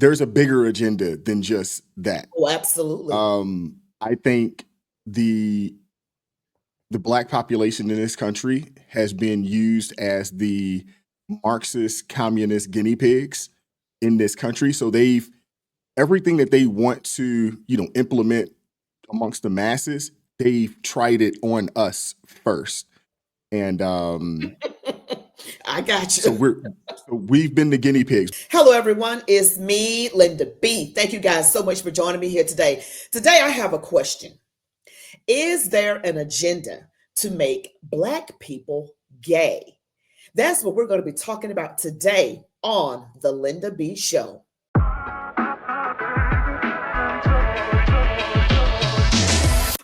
there's a bigger agenda than just that. Oh, absolutely. I think the the black population in this country has been used as the Marxist communist guinea pigs in this country. So they've everything that they want to, implement amongst the masses, they've tried it on us first. And I got so you. we've been the guinea pigs. Hello, everyone. It's me, Linda B. Thank you guys so much for joining me here today. Today, I have a question. Is there an agenda to make Black people gay? That's what we're going to be talking about today on The Linda B Show.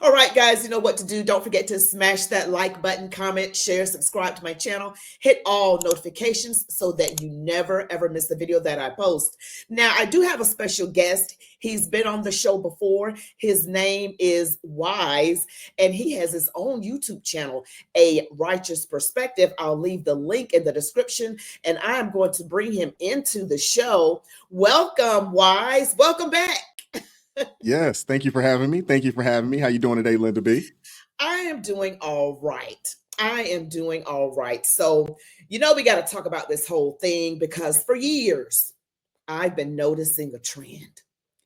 All right, guys, you know what to do. Don't forget to smash that like button, comment, share, subscribe to my channel, hit all notifications so that you never ever miss the video that I post. Now, I do have a special guest. He's been on the show before. His name is Wise, and he has his own YouTube channel, A Righteous Perspective. I'll leave the link in the description, and I am going to bring him into the show. Welcome, Wise. Welcome back. Yes, thank you for having me. Thank you for having me. How you doing today, Linda B? I am doing all right. I am doing all right. So, we got to talk about this whole thing because for years I've been noticing a trend.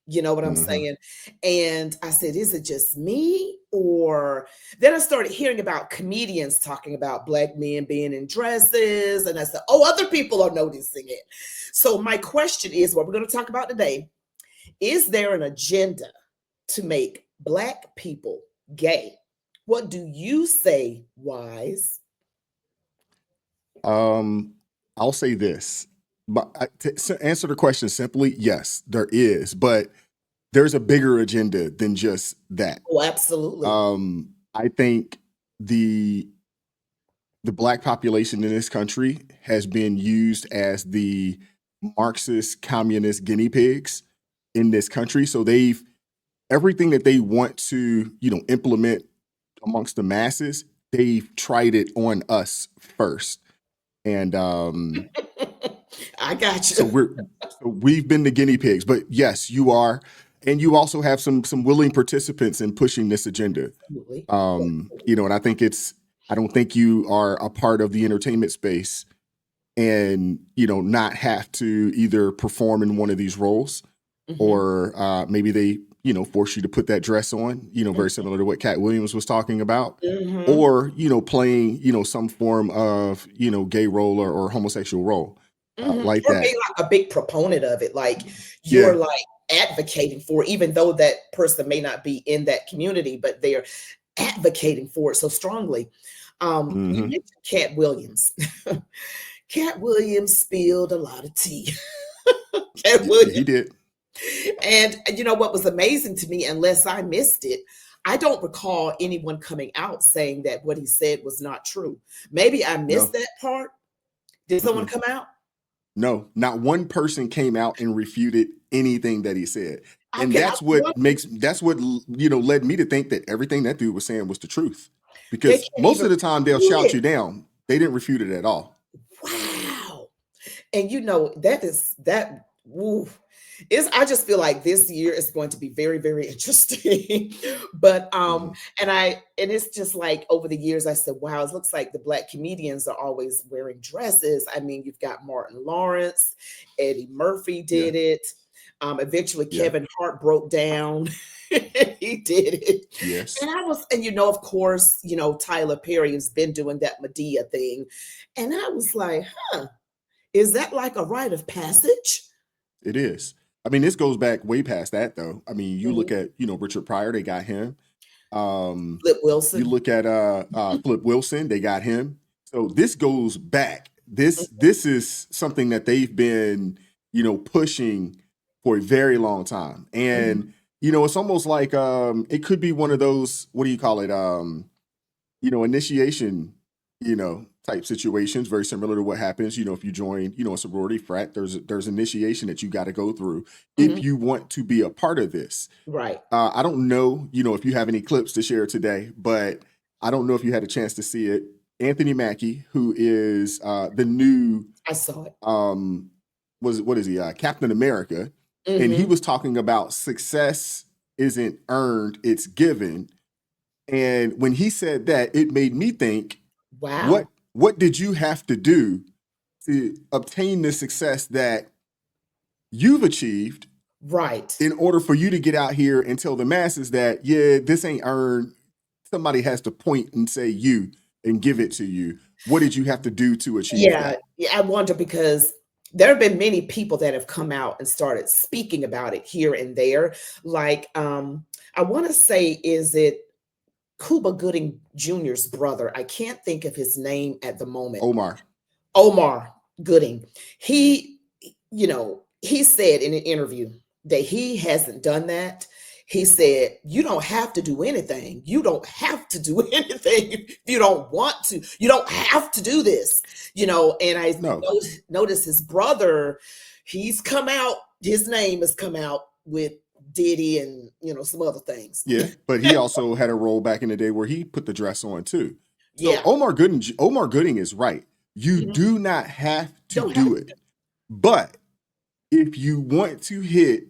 You know what I'm Hmm. saying? And I said, is it just me? Or then I started hearing about comedians talking about Black men being in dresses. And I said, oh, other people are noticing it. So, my question is what we're going to talk about today. Is there an agenda to make Black people gay? What do you say, Wise? I'll say this, but to answer the question simply, yes, there is, but there's a bigger agenda than just that. Oh, absolutely. I think the the black population in this country has been used as the Marxist communist guinea pigs in this country. So they've everything that they want to, implement amongst the masses, they've tried it on us first. And I got so you. we've been the guinea pigs. But yes, you are, and you also have some willing participants in pushing this agenda. Absolutely. And I don't think you are a part of the entertainment space and not have to either perform in one of these roles, Mhm, or maybe they force you to put that dress on, very mhm, similar to what Cat Williams was talking about, mhm. or playing some form of gay role or homosexual role, Mhm. like Or that. being like a big proponent of it, like you're Yeah. like advocating for, it, even though that person may not be in that community, but they're advocating for it so strongly. You Hmm. mentioned Cat Williams. Cat Williams spilled a lot of tea. Cat Yeah, he Williams. did. And you know what was amazing to me, unless I missed it, I don't recall anyone coming out saying that what he said was not true. Maybe I missed No. that part. Did someone Mm-mm. come out? No, not one person came out and refuted anything that he said. And Okay, I was wondering, that's what led me to think that everything that dude was saying was the truth. they Because can't most even of the time they'll refute shout it. you down. They didn't refute it at all. Wow. And that is that woo, is I just feel like this year is going to be very, very interesting. But Mhm. and it's just like over the years I said, wow, it looks like the Black comedians are always wearing dresses. I mean, you've got Martin Lawrence, Eddie Murphy Yeah. did it. Eventually Yeah. Kevin Hart broke down. He did it. Yes. And of course, Tyler Perry has been doing that Medea thing. And I was like, huh, is that like a rite of passage? It is. I mean, this goes back way past that though. I mean, you look Mhm. at, Richard Pryor, they got him. Flip You Wilson. look at Flip Wilson, they got him. So this goes back. Mhm, This is something that they've been, pushing for a very long time. mhm, And it's almost like it could be one of those, what do you call it? Initiation, type situations, very similar to what happens, if you join, a sorority frat, there's initiation that you got to go through if mhm. you want to be a part of this. Right. I don't know, if you have any clips to share today, but I don't know if you had a chance to see it. Anthony Mackie, who is the new I saw it. um, what is he? Captain America. and he was talking about success isn't earned, it's given. And when he said that, it made me think, Wow. what did you have to do to obtain the success that you've achieved Right. in order for you to get out here and tell the masses that, yeah, this ain't earned. Somebody has to point and say you and give it to you. What did you have to do to achieve Yeah, that? yeah, I wonder because there have been many people that have come out and started speaking about it here and there. Like, I want to say, is it Cuba Gooding Jr.'s brother? I can't think of his name at the moment. Omar. Omar Gooding. He, he said in an interview that he hasn't done that. He said, you don't have to do anything. You don't have to do anything if you don't want to. You don't have to do this, and I No. noticed his brother, he's come out, his name has come out with Diddy and, some other things. Yeah, but he also had a role back in the day where he put the dress on too. So Yeah. Omar Gooding is right. You Mhm. do not have to Don't have do it. But if you want to hit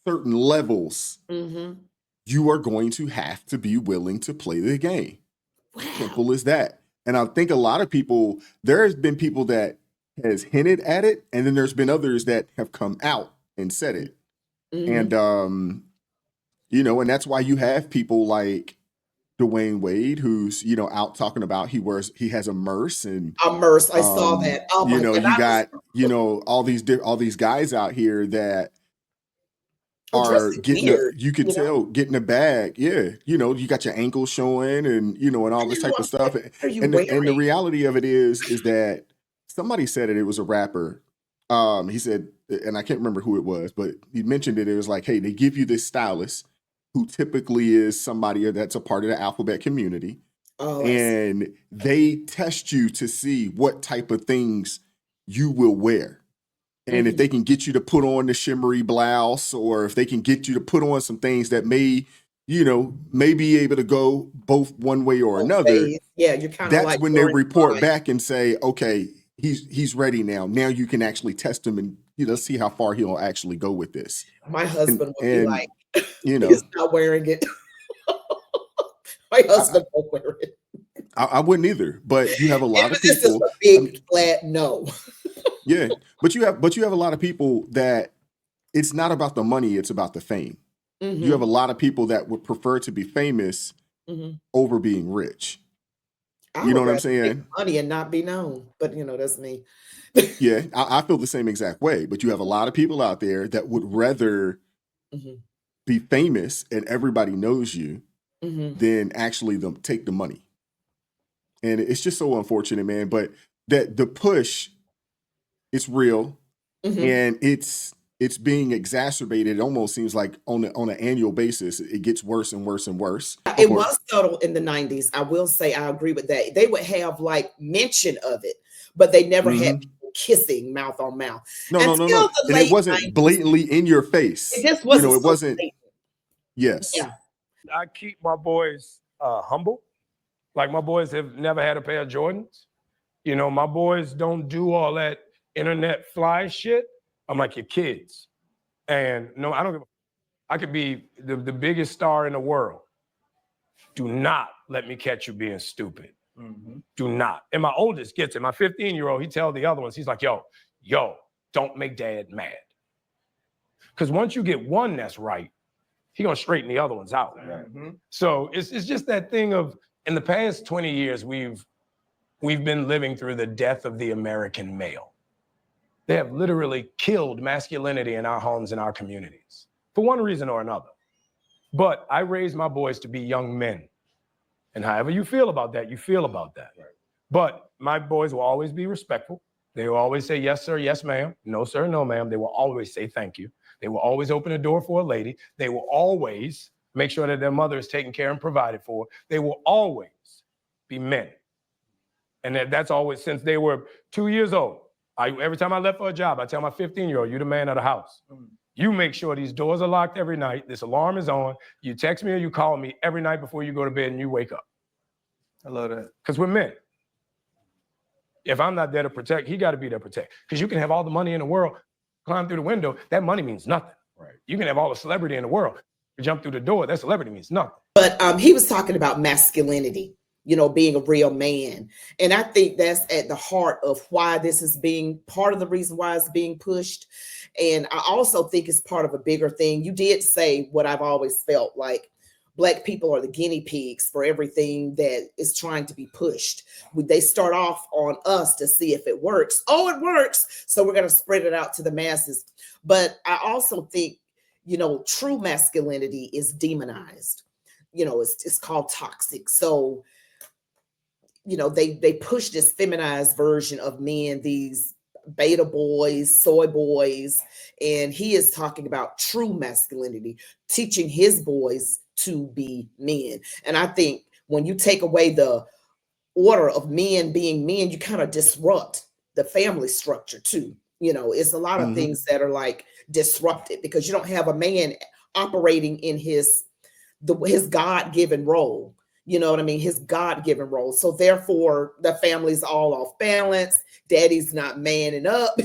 certain levels, Mhm. you are going to have to be willing to play the game. Wow. Simple as that. And I think a lot of people, there has been people that has hinted at it, and then there's been others that have come out and said it. Mhm. And and that's why you have people like Dwayne Wade, who's out talking about he has a merce, and Immersed. I saw that. Oh my God. you got all these guys out here that are Dressing weird, you could tell getting a bag. Yeah, you got your ankles showing, and and all this type of I'm stuff. like, what are you And the wearing? reality of it is that somebody said it was a rapper. He said, and I can't remember who it was, but he mentioned it. It was like, hey, they give you this stylist who typically is somebody that's a part of the alphabet community, Oh, I see. and they test you to see what type of things you will wear. And if Mhm. they can get you to put on the shimmery blouse, or if they can get you to put on some things that may be able to go both one way or another, Okay. Yeah, you're kind of that's like when they drawing the report line. back and say, okay, he's ready now. Now you can actually test him and see how far he'll actually go with this. My And husband would be and like, you he's know, not wearing it. My I, husband won't wear it. I wouldn't either. But you have a lot of It's just people. a I mean, big flat no. yeah, but you have a lot of people that it's not about the money, it's about the fame. You have a Mhm. lot of people that would prefer to be famous Mhm. over being rich. I You know would what I'm rather make saying? money and not be known, but that's me. Yeah, I feel the same exact way. But you have a lot of people out there that would rather Mhm. be famous and everybody knows you Mhm. than actually them take the money. And it's just so unfortunate, man. But that the push, it's real, Mhm. and it's being exacerbated. It almost seems like on an annual basis, it gets worse and worse and worse. Of It course. was subtle in the 90s. I will say I agree with that. They would have like mention of it, but they never had Mhm. people kissing mouth on mouth. No, no, no, Until no. the And it late wasn't 90s, blatantly in your it face. just wasn't It so wasn't. blatant. Yes. Yeah. I keep my boys humble. Like my boys have never had a pair of Jordans. My boys don't do all that internet fly shit. I'm like your kids. And no, I don't give a I could be the biggest star in the world. Do not let me catch you being stupid. Do not. And my oldest gets it. My 15-year-old, he tells the other ones, he's like, yo, don't make dad mad. Because once you get one that's right, he gonna straighten the other ones out. So it's just that thing of in the past 20 years, we've been living through the death of the American male. They have literally killed masculinity in our homes and our communities for one reason or another. But I raised my boys to be young men. And however you feel about that, you feel about that. Right. But my boys will always be respectful. They will always say, yes, sir, yes, ma'am. No, sir, no, ma'am. They will always say thank you. They will always open a door for a lady. They will always make sure that their mother is taken care and provided for. They will always be men. And that's always since they were 2 years old. Every time I left for a job, I tell my 15-year-old, you're the man of the house. You make sure these doors are locked every night. This alarm is on. You text me or you call me every night before you go to bed and you wake up. I love that. Because we're men. If I'm not there to protect, he got to be there to protect. Because you can have all the money in the world. climb through the window, that money means nothing. Right. You can have all the celebrity in the world. You jump through the door, that celebrity means nothing. But he was talking about masculinity, being a real man. And I think that's at the heart of why this is being part of the reason why it's being pushed. And I also think it's part of a bigger thing. You did say what I've always felt like. Black people are the guinea pigs for everything that is trying to be pushed. They start off on us to see if it works. Oh, it works. So we're going to spread it out to the masses. But I also think, true masculinity is demonized. It's called toxic. So, they push this feminized version of men, these beta boys, soy boys, and he is talking about true masculinity, teaching his boys to be men. And I think when you take away the order of men being men, you kind of disrupt the family structure too. It's a lot of things that are like disrupted because you don't have a man operating in his God-given role. You know what I mean? His God-given role. So therefore, the family's all off balance. Daddy's not manning up.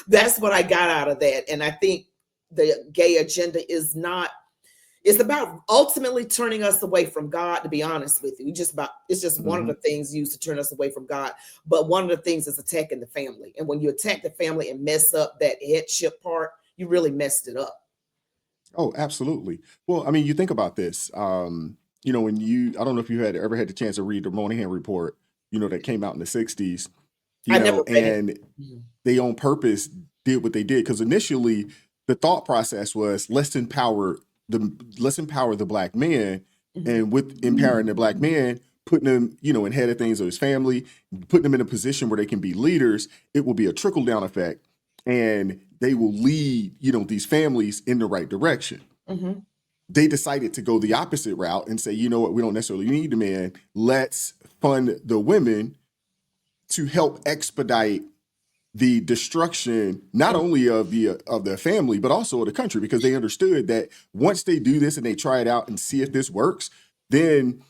That's what I got out of that. And I think the gay agenda is not. It's about ultimately turning us away from God, to be honest with you. It's just one of the things used to turn us away from God. But one of the things is attacking the family. And when you attack the family and mess up that headship part, you really messed it up. Oh, absolutely. Well, I mean, you think about this. I don't know if you had ever had the chance to read the Moynihan report, that came out in the 60s, I never read and it. they on purpose did what they did. Because initially the thought process was let's empower the black man, and with empowering the black man, putting them, in head of things of his family, putting them in a position where they can be leaders, it will be a trickle down effect, and they will lead, these families in the right direction. They decided to go the opposite route and say, you know what, we don't necessarily need the man. Let's fund the women to help expedite the destruction, not only of the family, but also of the country, because they understood that once they do this and they try it out and see if this works, then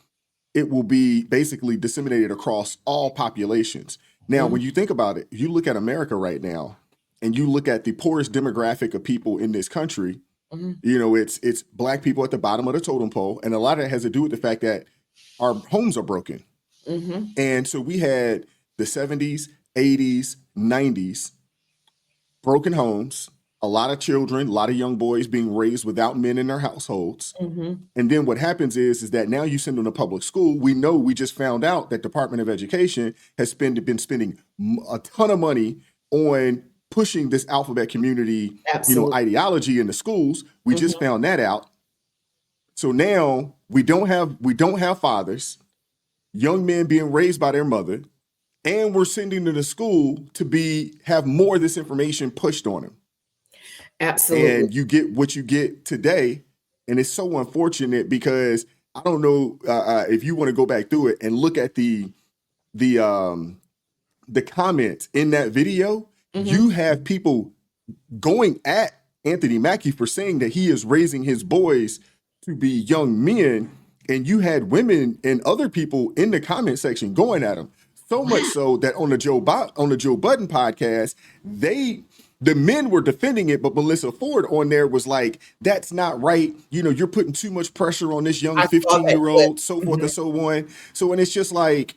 it will be basically disseminated across all populations. Now, when you think about it, you look at America right now, and you look at the poorest demographic of people in this country, it's black people at the bottom of the totem pole, and a lot of it has to do with the fact that our homes are broken. And so we had the 70s, 80s, 90s, broken homes, a lot of children, a lot of young boys being raised without men in their households. And then what happens is that now you send them to public school. We just found out that Department of Education has been spending a ton of money on pushing this alphabet community, ideology in the schools. We just found that out. So now we don't have fathers, young men being raised by their mother, and we're sending them to school to have more of this information pushed on them. Absolutely. And you get what you get today. And it's so unfortunate because I don't know if you want to go back through it and look at the comments in that video. You have people going at Anthony Mackie for saying that he is raising his boys to be young men. And you had women and other people in the comment section going at him. So much so that on the Joe Budden podcast, the men were defending it, but Melissa Ford on there was like, that's not right. You're putting too much pressure on this young 15-year-old, so forth and so on. So, and it's just like,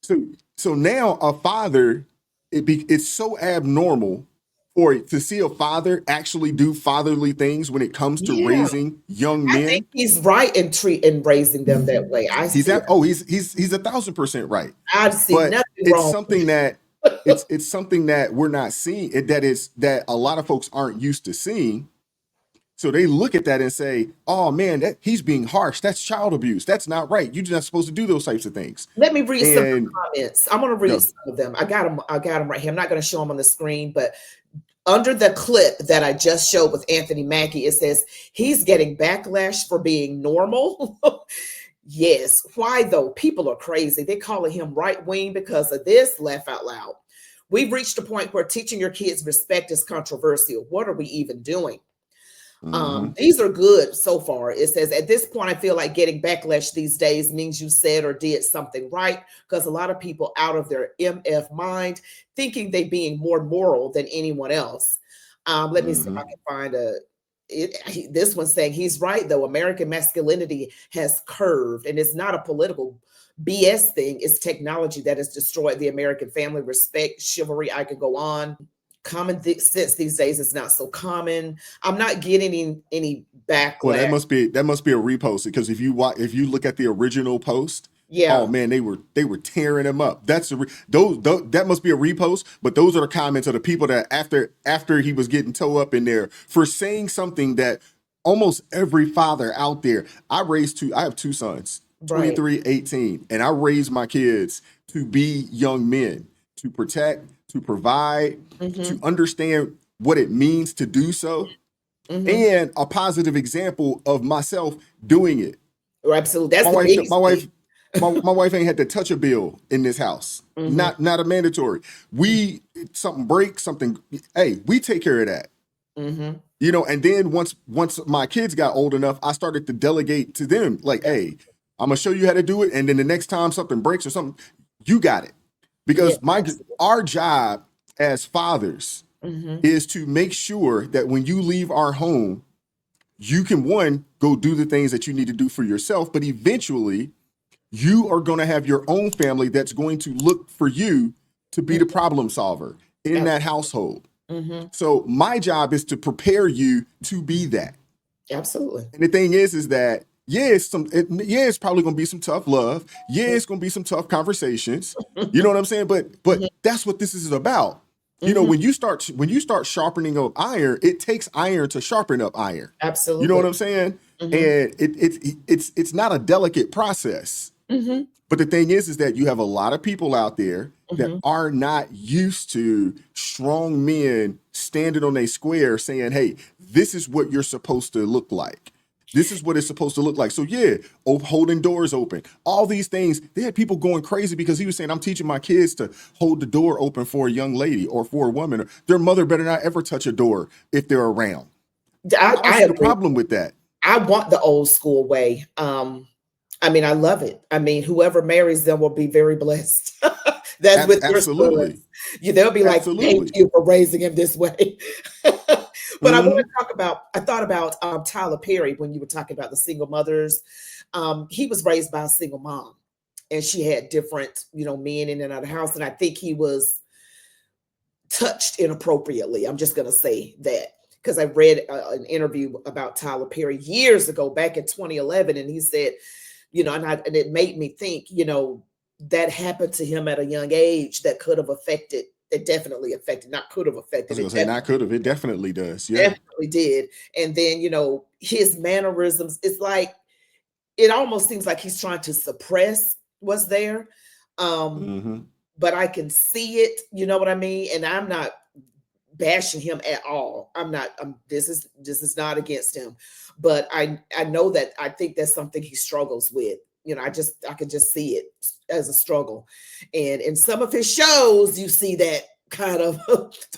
so now a father, it's so abnormal to see a father actually do fatherly things when it comes to raising young men. I think he's right in raising them that way. He's 1,000% right. I see but nothing it's wrong. Something that it's something that we're not seeing. That a lot of folks aren't used to seeing. So they look at that and say, "Oh man, he's being harsh. That's child abuse. That's not right. You're not supposed to do those types of things." Let me read some of the comments. I'm going to read some of them. I got them right here. I'm not going to show them on the screen, but under the clip that I just showed with Anthony Mackie, it says he's getting backlash for being normal. Yes. Why though? People are crazy. They're calling him right wing because of this. Laugh out loud. We've reached a point where teaching your kids respect is controversial. What are we even doing? These are good so far. It says, at this point, I feel like getting backlash these days means you said or did something right, because a lot of people out of their MF mind thinking they being more moral than anyone else. Let me see if I can find this one saying he's right, though. American masculinity has curved, and it's not a political BS thing. It's technology that has destroyed the American family, respect, chivalry. I could go on. Common sense these days is not so common. I'm not getting any backlash. Well, that must be a repost, because if you look at the original post, yeah, oh man, they were tearing him up. That's that must be a repost. But those are the comments of the people that after he was getting toe up in there for saying something that almost every father out there. I have two sons, 23, 18, and I raised my kids to be young men, to protect, to provide, to understand what it means to do so, and a positive example of myself doing it. Absolutely, that's my wife ain't had to touch a bill in this house. Not a mandatory. Something breaks, hey, we take care of that. You know, and then once my kids got old enough, I started to delegate to them, like, hey, I'm gonna show you how to do it, and then the next time something breaks or something, you got it. Because our job as fathers is to make sure that when you leave our home, you can, one, go do the things that you need to do for yourself, but eventually you are going to have your own family that's going to look for you to be the problem solver in that household. So my job is to prepare you to be that. Absolutely. And the thing is that it's probably going to be some tough love. Yeah, it's going to be some tough conversations. You know what I'm saying? But that's what this is about. You know, when you start sharpening up iron, it takes iron to sharpen up iron. Absolutely. You know what I'm saying? And it's not a delicate process. But the thing is that you have a lot of people out there that are not used to strong men standing on a square saying, hey, this is what you're supposed to look like. This is what it's supposed to look like. So yeah, holding doors open, all these things. They had people going crazy because he was saying, I'm teaching my kids to hold the door open for a young lady or for a woman. Their mother better not ever touch a door if they're around. I have a problem with that. I want the old school way. I mean, I love it. I mean, whoever marries them will be very blessed. That's with your sons. They'll be like, thank you for raising him this way. But I want to talk about, I thought about Tyler Perry when you were talking about the single mothers. He was raised by a single mom, and she had different, men in and out of the house. And I think he was touched inappropriately. I'm just going to say that, because I read an interview about Tyler Perry years ago, back in 2011. And he said, and it made me think, that happened to him at a young age that could have affected. It definitely affected, not could have affected. I was going to say not could have. It definitely does. Yeah. Definitely did. And then, his mannerisms, it's like, it almost seems like he's trying to suppress what's there. But I can see it, you know what I mean? And I'm not bashing him at all. This is not against him. But I know that I think that's something he struggles with. I can just see it as a struggle. And in some of his shows, you see that kind of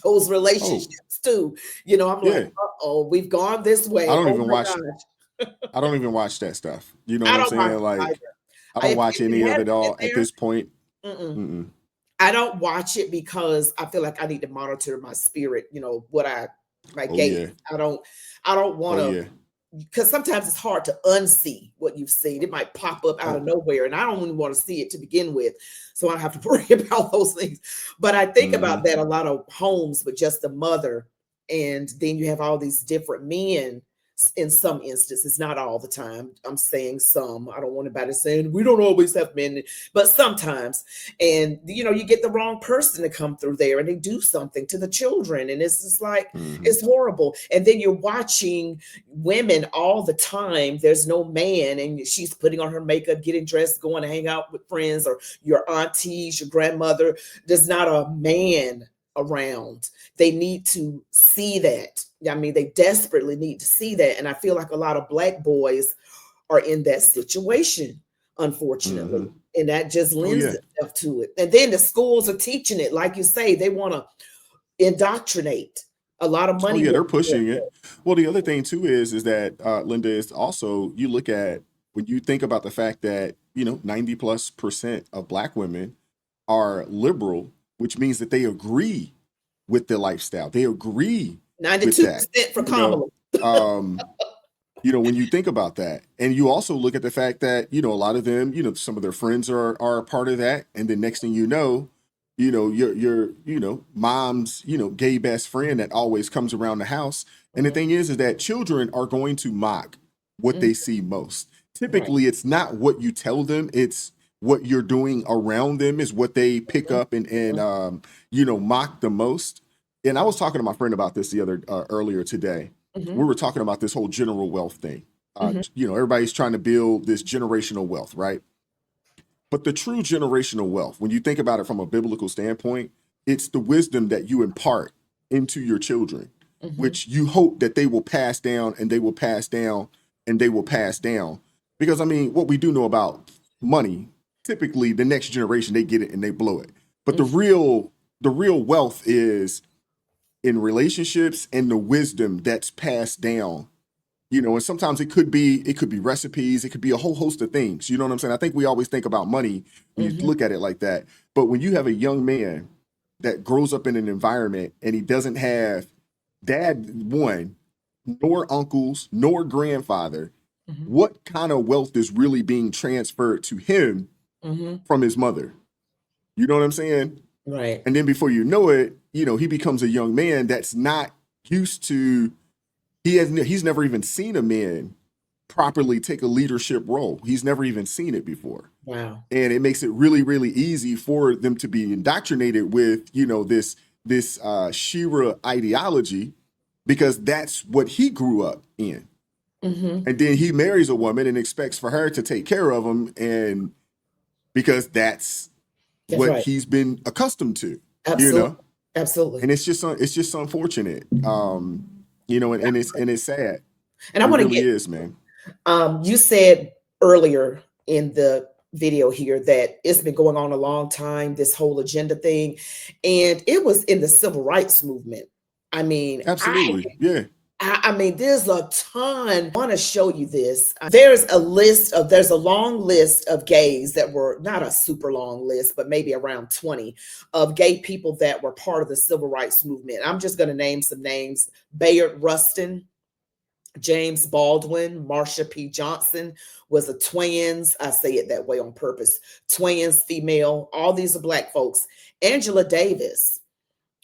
those relationships too. I'm like, uh-oh, we've gone this way. I don't even watch that stuff. You know what I'm saying? Like, I don't watch any of it all at this point. I don't watch it because I feel like I need to monitor my spirit, my gaze. I don't want to, because sometimes it's hard to unsee what you've seen. It might pop up out of nowhere, and I don't even want to see it to begin with. So I don't have to worry about those things. But I think about that a lot of homes with just a mother, and then you have all these different men. In some instances, not all the time. I'm saying some. I don't want anybody saying we don't always have men, but sometimes. And you get the wrong person to come through there, and they do something to the children, and it's just like it's horrible. And then you're watching women all the time. There's no man, and she's putting on her makeup, getting dressed, going to hang out with friends, or your aunties, your grandmother. There's not a man around. They need to see that. I mean, they desperately need to see that. And I feel like a lot of Black boys are in that situation, unfortunately. And that just lends itself to it. And then the schools are teaching it. Like you say, they want to indoctrinate A lot of Oh money yeah, they're went pushing towards it. it. Well, the other thing too is that Linda, is also you look at when you think about the fact that 90+% of Black women are liberal, which means that they agree with the lifestyle. They agree with that. 92% for You know, Kamala. um, when you think about that, and you also look at the fact that a lot of them, some of their friends are a part of that, and then next thing you know, your mom's gay best friend that always comes around the house. And the Mhm. thing is that children are going to mock what Mhm. they see most. Right. Typically, it's not what you tell them; it's what you're doing around them is what they pick Mhm. up and mock the most. And I was talking to my friend about this the other earlier today. We Mhm. were talking about this whole general wealth thing. Mhm. Everybody's trying to build this generational wealth, right? But the true generational wealth, when you think about it from a biblical standpoint, it's the wisdom that you impart into your children, Mhm. which you hope that they will pass down and they will pass down and they will pass down. Because I mean, what we do know about money, typically the next generation they get it and they blow it. But the Mhm. real wealth is in relationships and the wisdom that's passed down. And sometimes it could be recipes, it could be a whole host of things. You know what I'm saying? I think we always think about money when you Mhm. look at it like that. But when you have a young man that grows up in an environment and he doesn't have dad one, nor uncles, nor grandfather, Mhm. what kind of wealth is really being transferred to him Mhm. from his mother? You know what I'm saying? Right. And then before you know it, he becomes a young man that's not used to he's never even seen a man properly take a leadership role. He's never even seen it before. Wow. And it makes it really, really easy for them to be indoctrinated with, this Shira ideology because that's what he grew up in. Mhm. And then he marries a woman and expects for her to take care of him, and because that's That's what right. he's been accustomed to, you Absolutely. know. Absolutely. And it's just unfortunate, and it's sad. And I It want to really get is, man. you said earlier in the video here that it's been going on a long time, this whole agenda thing, and it was in the civil rights movement. I mean, Absolutely, yeah. I mean, there's a ton. I want to show you this. There's a long list of gays that were not a super long list, but maybe around 20 of gay people that were part of the civil rights movement. I'm just going to name some names: Bayard Rustin, James Baldwin, Marsha P. Johnson was a twins. I say it that way on purpose. Twins, female. All these are Black folks. Angela Davis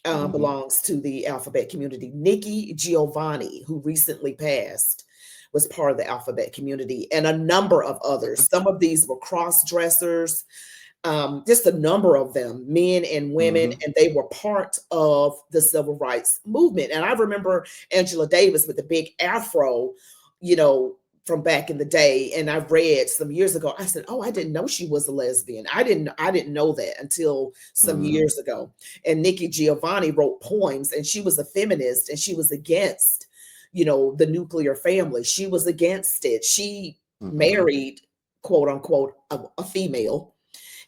Mhm. belongs to the alphabet community. Nikki Giovanni, who recently passed, was part of the alphabet community, and a number of others. Some of these were cross dressers, just a number of them, men and women, Mhm. and they were part of the civil rights movement. And I remember Angela Davis with the big afro, you know, from back in the day. And I read some years ago, I said, "Oh, I didn't know she was a lesbian. I didn't know that until some Mhm. years ago." And Nikki Giovanni wrote poems, and she was a feminist, and she was against, the nuclear family. She was against it. She Mhm. married, quote unquote, a female,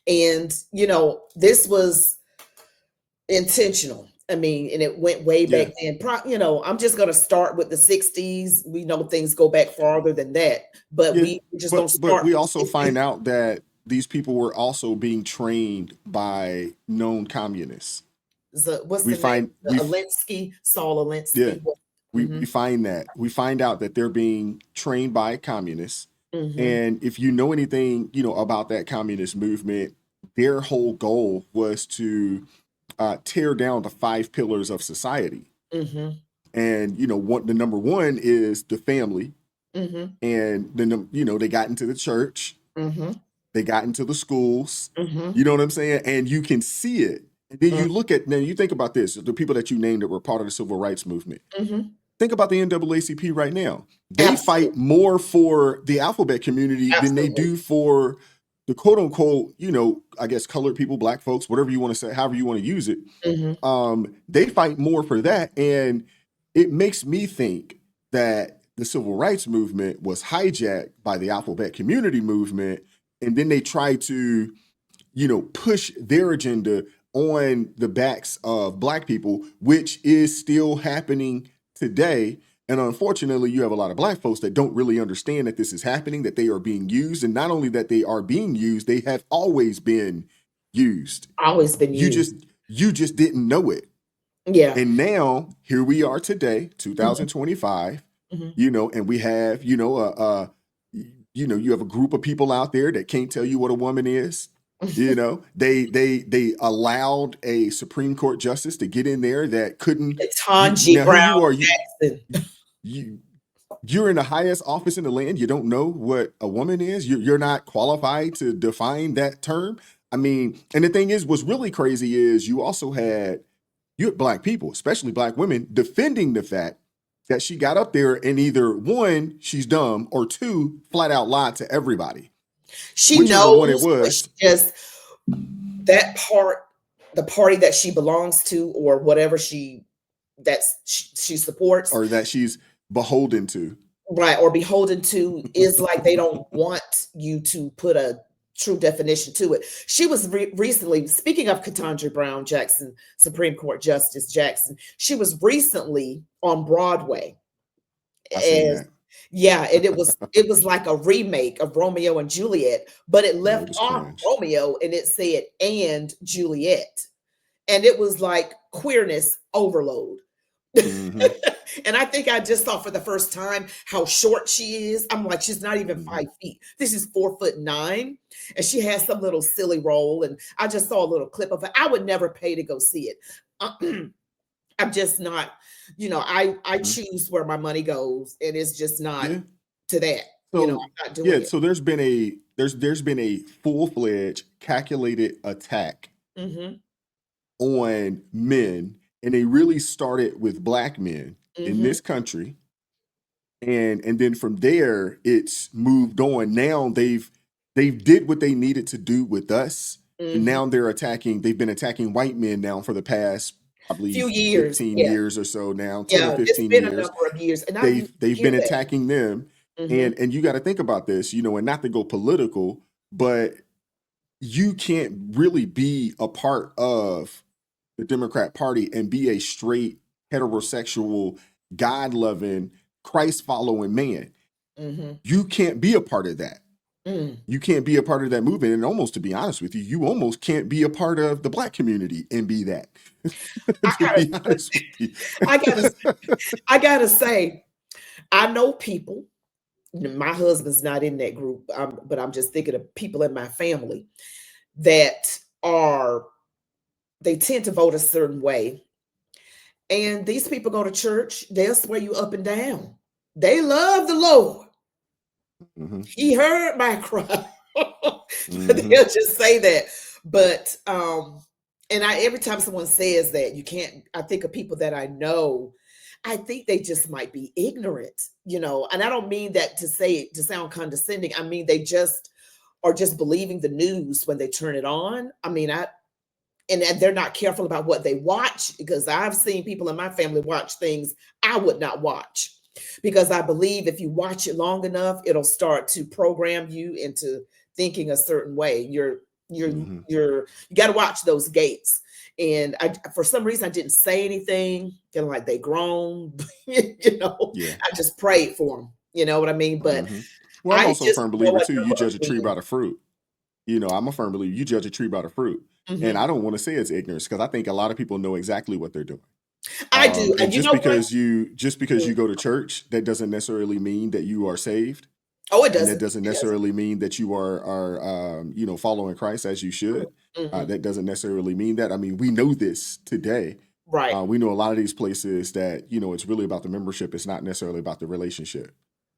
and, this was intentional. I mean, and it went way back Yeah. then. I'm just going to start with the 60s. We know things go back farther than that, but Yeah. we're just going But to but start we from also 60s. find out that these people were also being trained by known communists. What's We the name? find we Alinsky, Saul Yeah. Alinsky. We Mm-hmm. we find that. We find out that they're being trained by communists. Mm-hmm. And if you know anything, about that communist movement, their whole goal was to tear down the five pillars of society. Mm-hmm. And the number one is the family. Mm-hmm. And then they got into the church, Mm-hmm. they got into the schools. Mm-hmm. You know what I'm saying? And you can see it. And then now you think about this: the people that you named that were part of the civil rights movement. Mm-hmm. Think about the NAACP right now. They fight Absolutely. more for the alphabet community than they Absolutely. do for the quote unquote, I guess colored people, black folks, whatever you want to say, however you want to use it. Mm-hmm. They fight more for that. And it makes me think that the civil rights movement was hijacked by the alphabet community movement. And then they try to, push their agenda on the backs of Black people, which is still happening today. And unfortunately, you have a lot of Black folks that don't really understand that this is happening, that they are being used. And not only that they are being used, they have always been used. Always been You used. just didn't know it. Yeah. And now here we are today, Mhm. 2025, Mhm. you know, and we have, you know, you have a group of people out there that can't tell you what a woman is. You know, they allowed a Supreme Court justice to get in there that couldn't. Ketanji Now here Brown you are, Jackson. you're in the highest office in the land. You don't know what a woman is. You're not qualified to define that term. I mean, and the thing is, what's really crazy is you had Black people, especially Black women, defending the fact that she got up there and either one, she's dumb, or two, flat out lied to everybody. She Whichever one it knows, but was. she just that part, the party that she belongs to, or whatever she supports, Or that she's beholden to. right, or beholden to, is like they don't want you to put a true definition to it. She was recently, speaking of Ketanji Brown Jackson, Supreme Court Justice Jackson, she was recently on Broadway. I seen And that. yeah, and it was like a remake of Romeo and Juliet, but it Yeah, left it was off cringe. Romeo and it said and Juliet. And it was like queerness overload. Mm-hmm. And I think I just saw for the first time how short she is. I'm like, she's not even Mm-hmm. 5 feet. This is 4'9", and she has some little silly role. And I just saw a little clip of it. I would never pay to go see it. I'm just not, I Mm-hmm. choose where my money goes, and it's just not Yeah. to that. So I'm not doing it. so there's been a full-fledged calculated attack Mm-hmm. on men, and they really started with Black men in Mm-hmm. this country. And then from there it's moved on. Now they've did what they needed to do with us. And Mm-hmm. now they've been attacking white men now for the past, I Few believe, years. 15 Yeah. years or so now, 10 or Yeah. It's 15 been a years. number of years. And I They've hear been that. attacking them. Mm-hmm. And you got to think about this, and not to go political, but you can't really be a part of the Democrat Party and be a straight heterosexual, God-loving, Christ-following man. Mm-hmm. You can't be a part of that. Mm. You can't be a part of that movement. And almost, to be honest with you, you almost can't be a part of the Black community and be that. To be honest with you. I gotta say, I know people. My husband's not in that group, but I'm just thinking of people in my family that they tend to vote a certain way. And these people go to church, they'll swear you up and down. They love the Lord. Mm-hmm. He heard my cry. Mm-hmm. They'll just say that. But and every time someone says that, you can't, I think of people that I know, I think they just might be ignorant, and I don't mean that to sound condescending. I mean, they just are just believing the news when they turn it on. I mean, and they're not careful about what they watch, because I've seen people in my family watch things I would not watch, because I believe if you watch it long enough, it'll start to program you into thinking a certain way. Mm-hmm. You got to watch those gates. And for some reason, I didn't say anything, feeling like they grown. Yeah. I just prayed for them. You know what I mean? But Mm-hmm. Well, I'm also a just firm know believer a too. You number judge of a tree men. by the fruit. I'm a firm believer. You judge a tree by the fruit. Mhm. And I don't want to say it's ignorance, because I think a lot of people know exactly what they're doing. I do. And And you just know what? because you go to church, that doesn't necessarily mean that you are saved. Oh, it And that doesn't. doesn't It doesn't. necessarily mean that you are following Christ as you should. Mhm. That doesn't necessarily mean that. I mean, we know this today. Right. We know a lot of these places that, it's really about the membership. It's not necessarily about the relationship.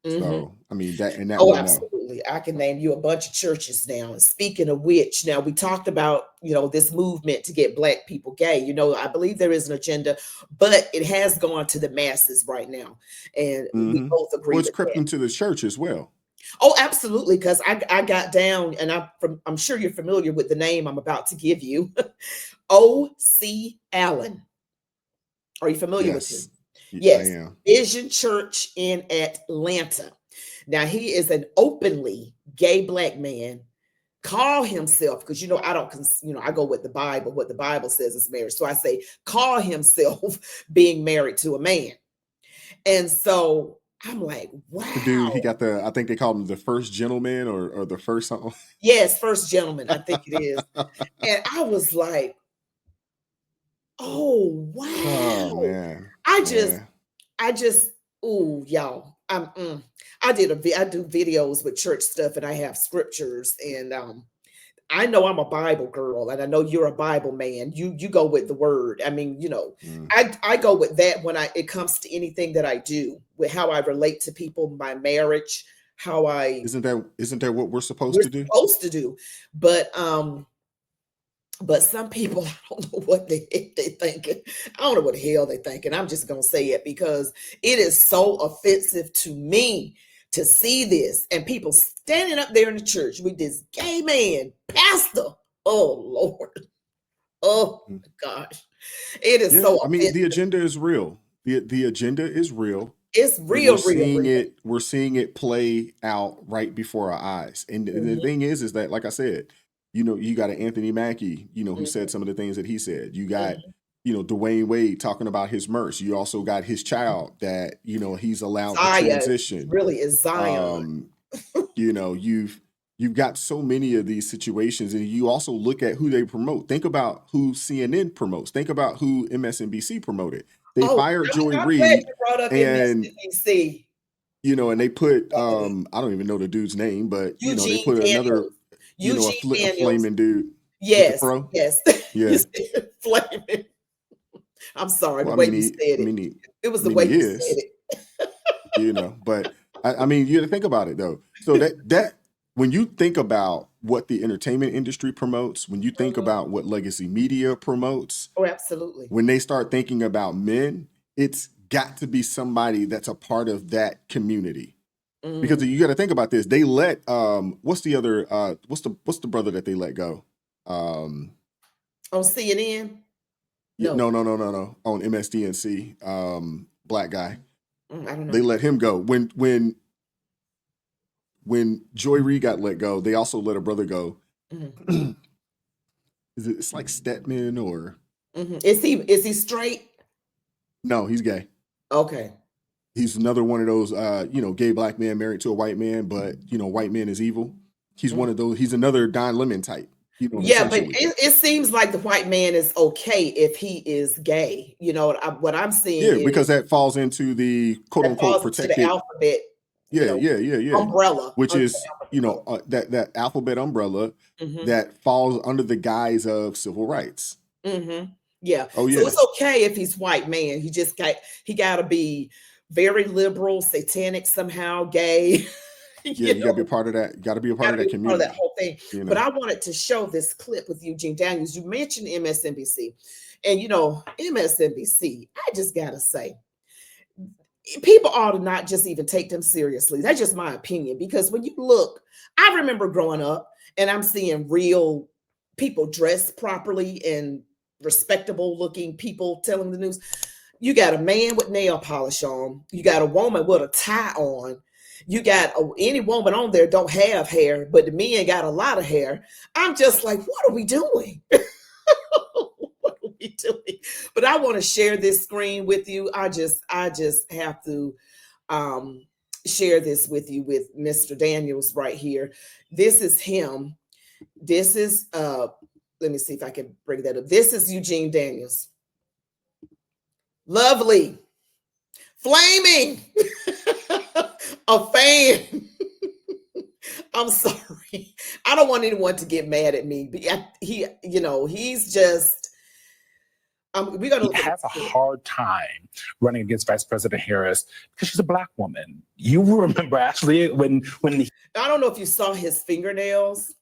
Mhm. So, I mean, that we Oh, know. absolutely. I can name you a bunch of churches now. And speaking of which, now we talked about, this movement to get Black people gay. I believe there is an agenda, but it has gone to the masses right now. And we Mm-hmm. both agree Well, it's with crept that. into the church as well. Oh, absolutely. Because I got down, and I'm sure you're familiar with the name I'm about to give you. O.C. Allen. Are you familiar with him? Yes, I Yes. am. Vision Church in Atlanta. Now, he is an openly gay Black man, call himself, because I don't, I go with the Bible, what the Bible says is marriage. So I say, call himself being married to a man. And so I'm like, The dude, he wow. got I think they called him the first gentleman or the first something. Yes, first gentleman, I think it is. And I was like, oh wow. Oh man. I Yeah. just, ooh, y'all. I do videos with church stuff, and I have scriptures, and I know I'm a Bible girl, and I know you're a Bible man. You go with the word. I mean, Mm. I go with that when it comes to anything that I do, with how I relate to people, my marriage, how Isn't that what we're supposed we're to do? supposed to do. But some people, I don't know what the heck they thinking. I don't know what the hell they thinking. I'm just gonna say it because it is so offensive to me to see this, and people standing up there in the church with this gay man, pastor. Oh Lord. Oh Mm. my gosh. It is Yeah, so I mean, the offensive. agenda is real. The agenda is real. It's We're real, real, seeing real. it play out right before our eyes. And the Mhm, thing is that, like I said, you got an Anthony Mackie, who mhm, said some of the things that he said. You got, mhm. Dwayne Wade talking about his merch. You also got his child that, he's allowed to Zion transition. really is Zion. Um, you've got so many of these situations, and you also look at who they promote. Think about who CNN promotes. Think about who MSNBC promoted. They Oh, fired Joy I'm glad Reid, you brought up and MSNBC. and they put I don't even know the dude's name, but they Eugene put another Daniels. Eugene a Daniels. flaming dude with the Yes, fro. yes. You Yeah. said flaming. I'm sorry, the Well, way you said it. It was the way he you said is, it. but I mean, you got to think about it though. So that when you think about what the entertainment industry promotes, when you think Mhm. about what legacy media promotes, Oh, absolutely. when they start thinking about men, it's got to be somebody that's a part of that community. Because Mm. you got to think about this. They let what's the other what's the brother that they let go? On CNN? No. No. On MSDNC, black guy. I don't They know. let him go. When Joy Reid got let go, they also let a brother go. Mhm, It's like Stetman or mhm. Is he straight? no, he's gay. Okay. He's another one of those gay black man married to a white man, but white man is evil. He's Mm. one of those, he's another Don Lemon type, Yeah, but essentially. it seems like the white man is okay if he is gay. What I'm seeing Yeah, is because that falls into the quote that unquote falls into the protected. alphabet, Yeah. umbrella Which under is, the alphabet. that alphabet umbrella Mhm. that falls under the guise of civil rights. Mm-hmm. Yeah. Oh So yeah. it's okay if he's white man. He got to be very liberal, satanic, somehow gay. Yeah, you gotta be a part of that. You gotta be a Got part to of be that a part of that community. whole thing. But I wanted to show this clip with Eugene Daniels. You mentioned MSNBC, and MSNBC. I just gotta say, people ought to not just even take them seriously. That's just my opinion. Because when you look, I remember growing up and I'm seeing real people dressed properly and respectable looking people telling the news. You got a man with nail polish on, you got a woman with a tie on, you got any woman on there don't have hair, but the men got a lot of hair. I'm just like, what are we doing? What are we doing? But I want to share this screen with you. I just have to share this with you with Mr. Daniels right here. This is him. This is let me see if I can bring that up. This is Eugene Daniels. Lovely. Flaming. A fan. I'm sorry. I don't want anyone to get mad at me. But he's just we're gonna He look at has a this. hard time running against Vice President Harris because she's a black woman. You remember actually when I don't know if you saw his fingernails.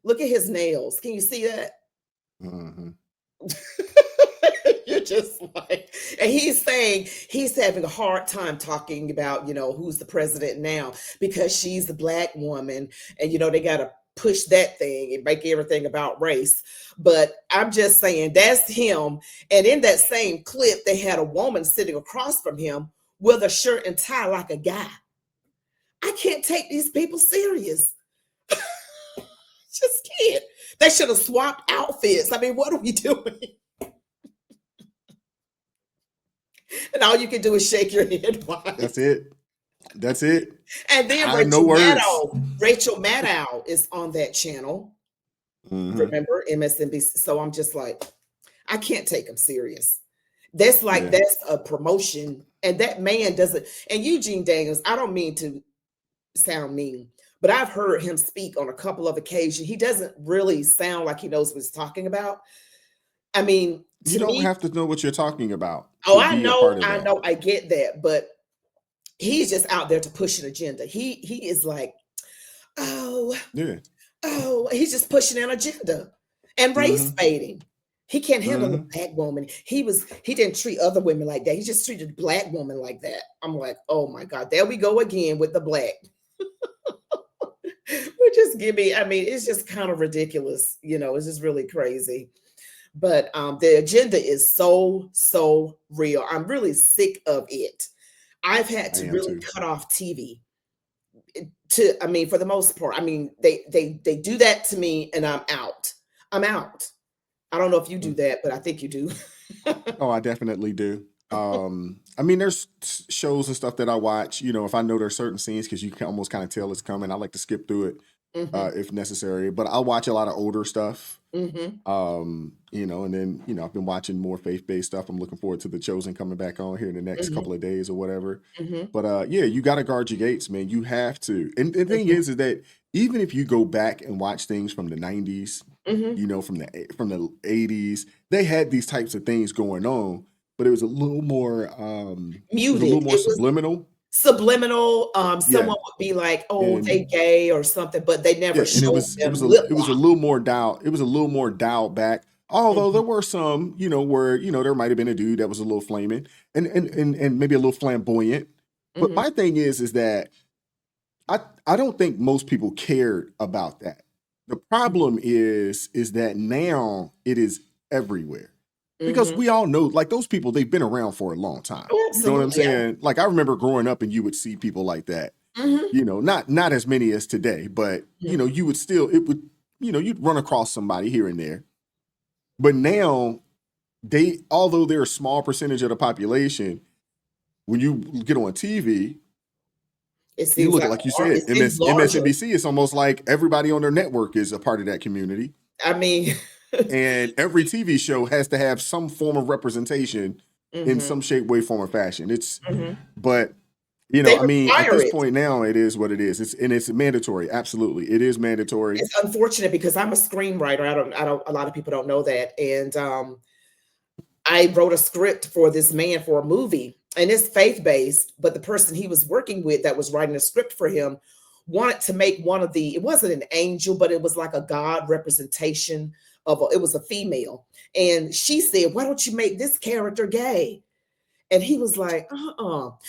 Look at his nails. Can you see that? Mm-hmm. You're just like, and he's saying he's having a hard time talking about, who's the president now because she's a black woman, and they got to push that thing and make everything about race. But I'm just saying that's him. And in that same clip, they had a woman sitting across from him with a shirt and tie like a guy. I can't take these people serious. just can't. They should have swapped outfits. I mean, what are we doing? And all you can do is shake your head. Why? That's it. That's it. And then I have no words. Rachel Maddow is on that channel. Remember, MSNBC. So I'm just like, I can't take him serious. That's like, that's a promotion. And that man doesn't, and Eugene Daniels, I don't mean to sound mean, but I've heard him speak on a couple of occasions. He doesn't really sound like he knows what he's talking about. I mean, you don't have to know what you're talking about. Oh, I know, I get that, but he's just out there to push an agenda. He is like, he's just pushing an agenda and race baiting. He can't handle a black woman. He didn't treat other women like that. He just treated a black woman like that. I'm like, oh my God, there we go again with the black. Which just I mean, it's just kind of ridiculous. You know, it's just really crazy. But the agenda is so real. I'm really sick of it. I've had to really cut off TV I mean, for the most part. I mean, they do that to me and I'm out. I don't know if you do that, but I think you do. Oh, I definitely do. I mean, there's shows and stuff that I watch, you know, if I know there's certain scenes, because you can almost kind of tell it's coming. I like to skip through it if necessary, but I'll watch a lot of older stuff. You know, and then, you know, I've been watching more faith-based stuff. I'm looking forward to The Chosen coming back on here in the next couple of days or whatever. But yeah, you got to guard your gates, man. You have to. And the thing is that even if you go back and watch things from the 90s, you know, from the 80s, they had these types of things going on, but it was a little more muted, a little more subliminal. Someone would be like, oh, they gay or something, but they never showed them. It was a little more dialed back. Although there were some, you know, where, you know, there might have been a dude that was a little flaming and maybe a little flamboyant. But my thing is that I don't think most people cared about that. The problem is that now it is everywhere. Because we all know, like, those people, they've been around for a long time. You know what I'm saying? Like, I remember growing up and you would see people like that. You know, not as many as today, but, you know, you would still, you'd run across somebody here and there. But now, although they're a small percentage of the population, when you get on TV, you look like you said, MSNBC, it's almost like everybody on their network is a part of that community. I mean... And every TV show has to have some form of representation in some shape, way, form, or fashion. But you know, I mean, at this point now, it is what it is. It's mandatory. Absolutely, it is mandatory. It's unfortunate because I'm a screenwriter. I don't. A lot of people don't know that, and I wrote a script for this man for a movie, and it's faith-based. But the person he was working with that was writing a script for him wanted to make it wasn't an angel, but it was like a God representation. It was a female, and she said, why don't you make this character gay? And he was like,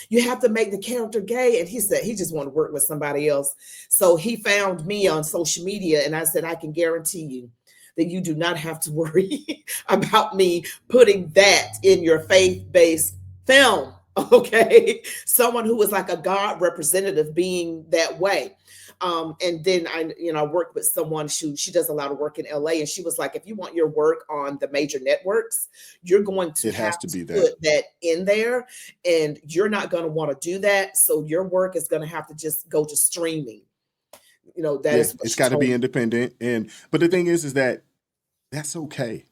you have to make the character gay. And he said he just wanted to work with somebody else. So he found me on social media, and I said, I can guarantee you that you do not have to worry about me putting that in your faith-based film. Okay, someone who was like a God representative being that way. And then I worked with someone she does a lot of work in LA, and she was like, if you want your work on the major networks, you're going to have to put that in there, and you're not going to want to do that. So your work is going to have to just go to streaming. You know, it's got to be independent. But the thing is that that's okay.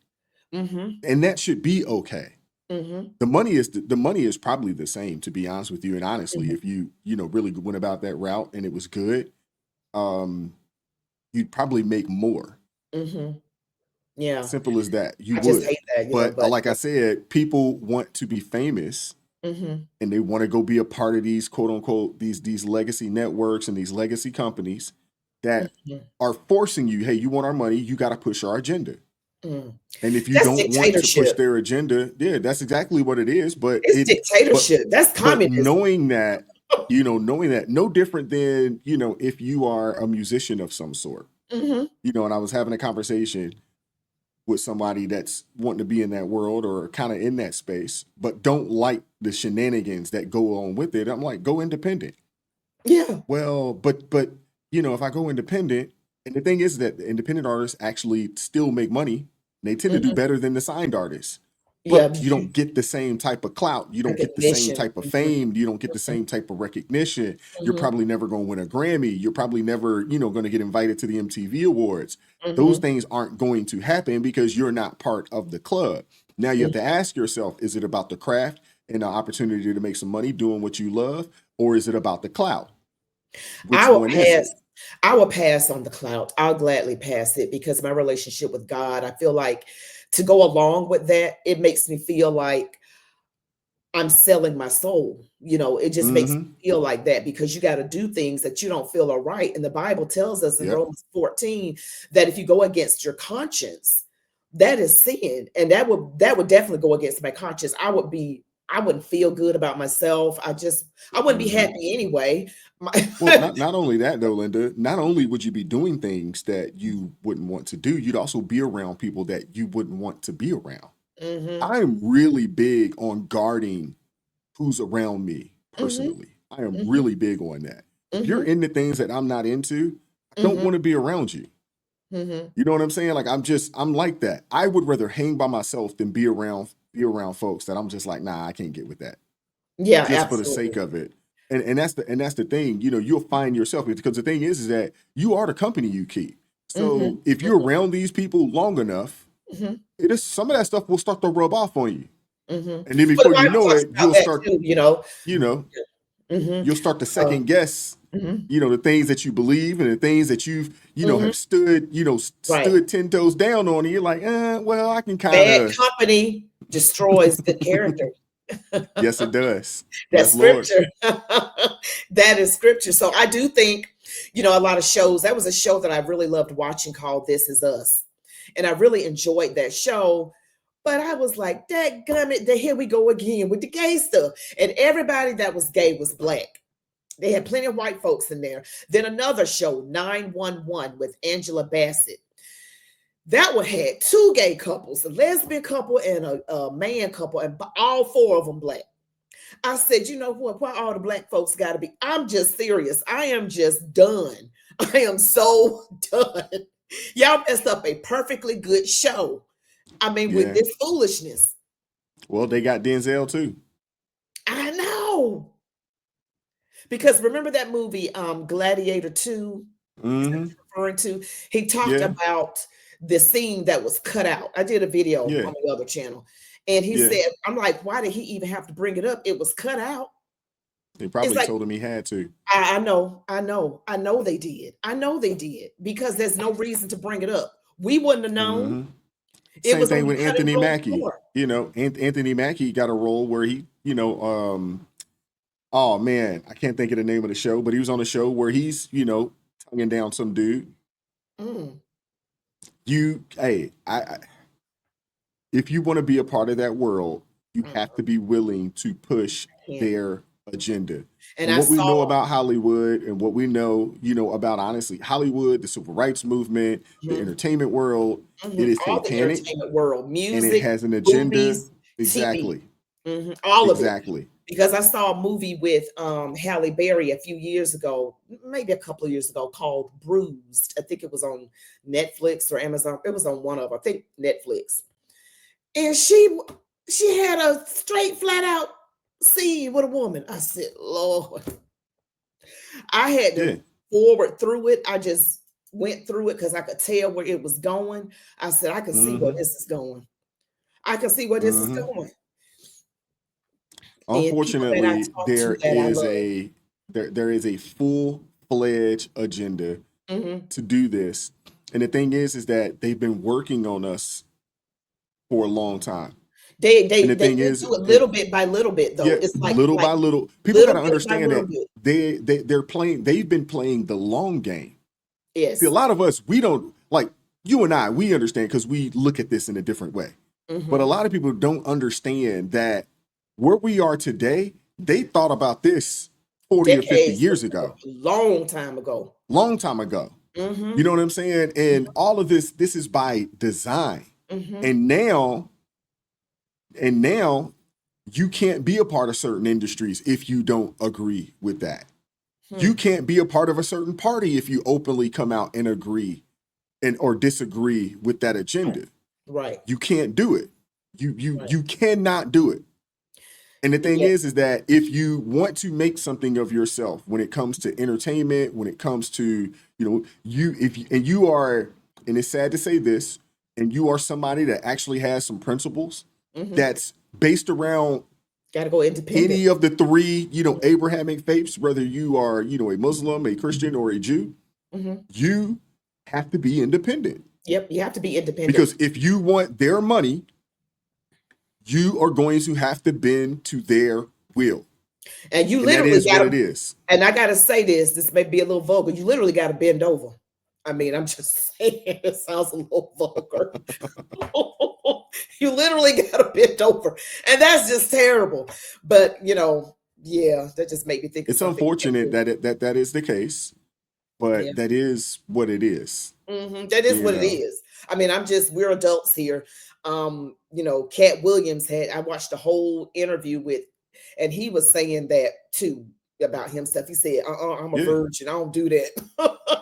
And that should be okay. The money is probably the same, to be honest with you. And honestly, if you really went about that route and it was good, you'd probably make more. Yeah. Simple as that. You would. Just hate that, but like I said, people want to be famous and they want to go be a part of these quote unquote, these legacy networks and these legacy companies that are forcing you, hey, you want our money, you got to push our agenda. And if you don't want to push their agenda, that's exactly what it is. But it's dictatorship. That's communism. But knowing that, no different than, if you are a musician of some sort, and I was having a conversation with somebody that's wanting to be in that world or kind of in that space, but don't like the shenanigans that go on with it. I'm like, go independent. Yeah. Well, but if I go independent, And the thing is that the independent artists actually still make money. They tend to do better than the signed artists. Yeah, But you don't get the same type of clout. You don't get the same recognition. type of fame. You don't get the same type of recognition. You're Mhm, probably never going to win a Grammy. You're probably never, going to get invited to the MTV Awards. Those mhm, things aren't going to happen because you're not part of the club. Now you have to ask yourself, is it about the craft and the opportunity to make some money doing what you love, or is it about the clout? I Which will one is it? pass. I will pass on the clout. I'll gladly pass it because my relationship with God, I feel like to go along with that, it makes me feel like I'm selling my soul. It just makes Mm-hmm. me feel like that because you got to do things that you don't feel are right. And the Bible tells us in Yep. Romans 14 that if you go against your conscience, that is sin. And that would definitely go against my conscience. I wouldn't feel good about myself. I wouldn't be Mm-hmm. happy anyway. Well, not only that though, Linda, not only would you be doing things that you wouldn't want to do, you'd also be around people that you wouldn't want to be around. Mhm, I'm really big on guarding who's around me mhm, personally. I am mhm, really big on that. If you're mhm, into things that I'm not into, I don't mhm, want to be around you. mhm. You know what I'm saying? Like I'm like that. I would rather hang by myself than be around folks that I'm just like, nah, I can't get with that. Yeah, Just for the sake absolutely. of it. And that's the thing, you'll find yourself because the thing is that you are the company you keep. Mhm, So if you're mhm, around these people long enough, mhm, it is some of that stuff will start to rub off on you. mhm. And then Well, the before you Bible know talks it, about that too, you know, Mhm, you'll start to uh, second guess, mhm, the things that you believe and the things that you've, mhm. have stood, Right. stood 10 toes down on. And you're like, well, I can kind Bad of, company destroys good character. yes, it does. That's Yes, Lord. scripture. That is scripture. So I do think, a lot of shows. That was a show that I really loved watching called This Is Us. And I really enjoyed that show. But I was like, that gummit, here we go again with the gay stuff. And everybody that was gay was black. They had plenty of white folks in there. Then another show, 911 with Angela Bassett. That one had two gay couples, a lesbian couple and a man couple, and all four of them black. I said, you know what? Why all the black folks got to be? I'm just serious. I am just done. I am so done. Y'all messed up a perfectly good show. I mean, with Yeah. this foolishness. Well, they got Denzel too. I know. Because remember that movie, Gladiator 2, Mm-hmm. referring to? He talked Yeah. about the scene that was cut out. I did a video Yeah. on the other channel. And he Yeah. said, I'm like, why did he even have to bring it up? It was cut out. They It's probably like, told him he had to. I know they did. I know they did because there's no reason to bring it up. We wouldn't have known. Mm-hmm. It Same was on thing the with cutting Anthony room Mackie. floor. Anthony Mackie got a role where he, oh man, I can't think of the name of the show, but he was on a show where he's, tonguing down some dude. Mm, Hey, if you want to be a part of that world, you have to be willing to push can't. their agenda. And And I what we know saw, about Hollywood and what we know, about honestly Hollywood, the civil rights movement, the mhm, entertainment world, it is all the satanic entertainment world, and it music, has an agenda. movies, TV, Exactly. all of it. Exactly. Because I saw a movie with Halle Berry a few years ago, maybe a couple of years ago, called Bruised. I think it was on Netflix or Amazon. It was on one of, I think, Netflix. And she had a straight, flat out scene with a woman. I said, Lord, I had Yeah. to forward through it. I just went through it because I could tell where it was going. I said, I can see where Mm-hmm. this is going. I can see where this is Mm-hmm. going. And people that I Unfortunately, talk to that I love. there is a full-fledged agenda Mhm. to do this. And the thing is that they've been working on us for a long time. They And they the they thing just is, do it little bit by little bit though. yeah, It's little like by little, people got little to bit by understand little that bit. they've been playing the long game. See, a Yes. lot of us, we don't like you and I, we understand because we look at this in a different way. But a Mhm. lot of people don't understand that where we are today, they thought about this 40 or 50 Decades years ago, ago, long time ago. long time ago. You know Mhm. what I'm saying? And all of this is by design. Mhm. And now you can't be a part of certain industries if you don't agree with that. You can't be a part of a certain party if you openly come out and agree and or disagree with that agenda. Right. You can't do it. You Right. you cannot do it. And the thing Yeah. is that if you want to make something of yourself when it comes to entertainment, when it comes to, you are, and it's sad to say this, and you are somebody that actually has some principles that's based around Got to go independent. any of the three, Abrahamic faiths, whether you are, a Muslim, a Christian, or a Jew, you have to be independent. Yep. You have to be independent. Because if you want their money, you are going to have to bend to their will. And you And that literally is got what it to, is. and I got to say this may be a little vulgar. You literally got to bend over. I mean, I'm just saying, it sounds a little vulgar. You literally got to bend over. And that's just terrible. But, yeah, that just made me think of It's something. unfortunate that is the case, but Yeah. that is what it is. That is what it is. I mean, we're adults here. Cat Williams I watched the whole interview with, and he was saying that too about himself. He said, I'm a Yeah. virgin. I don't do that.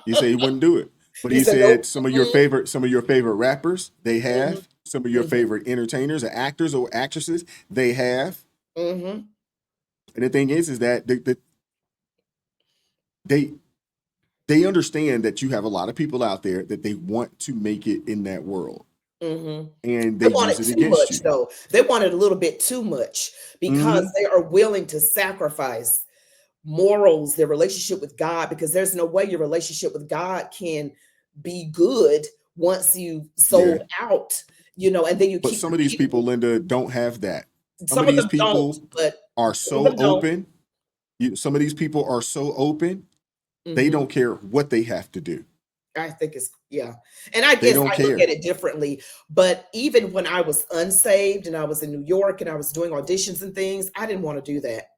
He said he wouldn't do it. But he said nope. some of your favorite rappers, they have. Some of your favorite entertainers or actors or actresses, they have. And the thing is that they understand that you have a lot of people out there that they want to make it in that world. And they want use it it too against much, you. though. They want it a little bit too much because they are willing to sacrifice morals, their relationship with God, because there's no way your relationship with God can be good once you sold out, and then you But keep some of these people, Linda, don't have that. Some of them don't, but are so open. Some of these people are so open, they don't care what they have to do. I think and I guess I look at it differently. But even when I was unsaved and I was in New York and I was doing auditions and things, I didn't want to do that.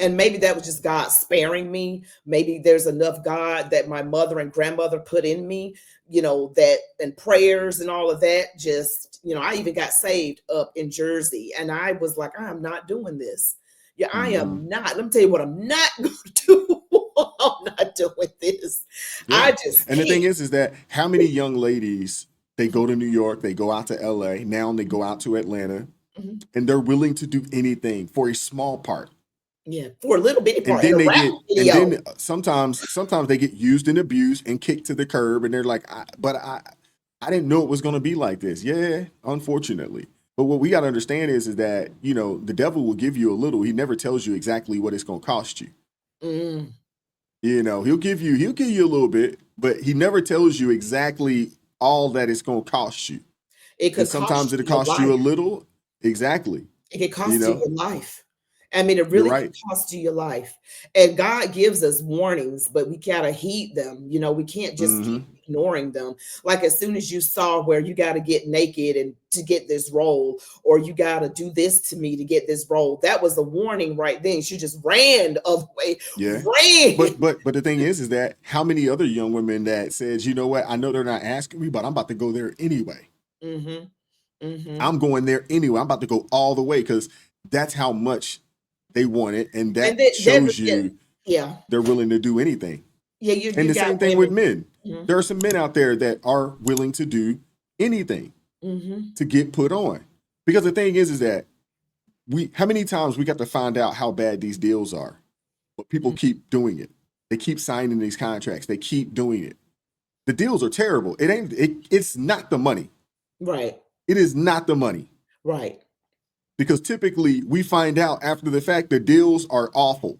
And maybe that was just God sparing me. Maybe there's enough God that my mother and grandmother put in me, that and prayers and all of that. Just, I even got saved up in Jersey and I was like, I'm not doing this. Yeah, I am not. Let me tell you what I'm not going to do. I'm not doing this. Yeah. I just And the thing is that how many young ladies, they go to New York, they go out to LA, now they go out to Atlanta, and they're willing to do anything for a small part. Yeah, for a little bitty part. And then sometimes they get used and abused and kicked to the curb, and they're like, I didn't know it was going to be like this. Yeah, unfortunately. But what we got to understand is that, the devil will give you a little. He never tells you exactly what it's going to cost you. He'll give you a little bit, but he never tells you exactly all that it's going to cost you. Sometimes it'll cost you a little. Exactly. It can cost you your life. I mean, it really can cost you your life. And God gives us warnings, but we gotta heed them. We can't just keep ignoring them. Like as soon as you saw where you got to get naked and to get this role, or you got to do this to me to get this role, that was a warning right then. She just ran away. Yeah. Ran. But the thing is that how many other young women that says, you know what, I know they're not asking me, but I'm about to go there anyway. I'm going there anyway. I'm about to go all the way because that's how much they want it, and that shows you they're willing to do anything. And the same thing with men. There are some men out there that are willing to do anything to get put on. Because the thing is that how many times we got to find out how bad these deals are, but people keep doing it. They keep signing these contracts. They keep doing it. The deals are terrible. It's not the money. Right. It is not the money. Right. Because typically we find out after the fact the deals are awful.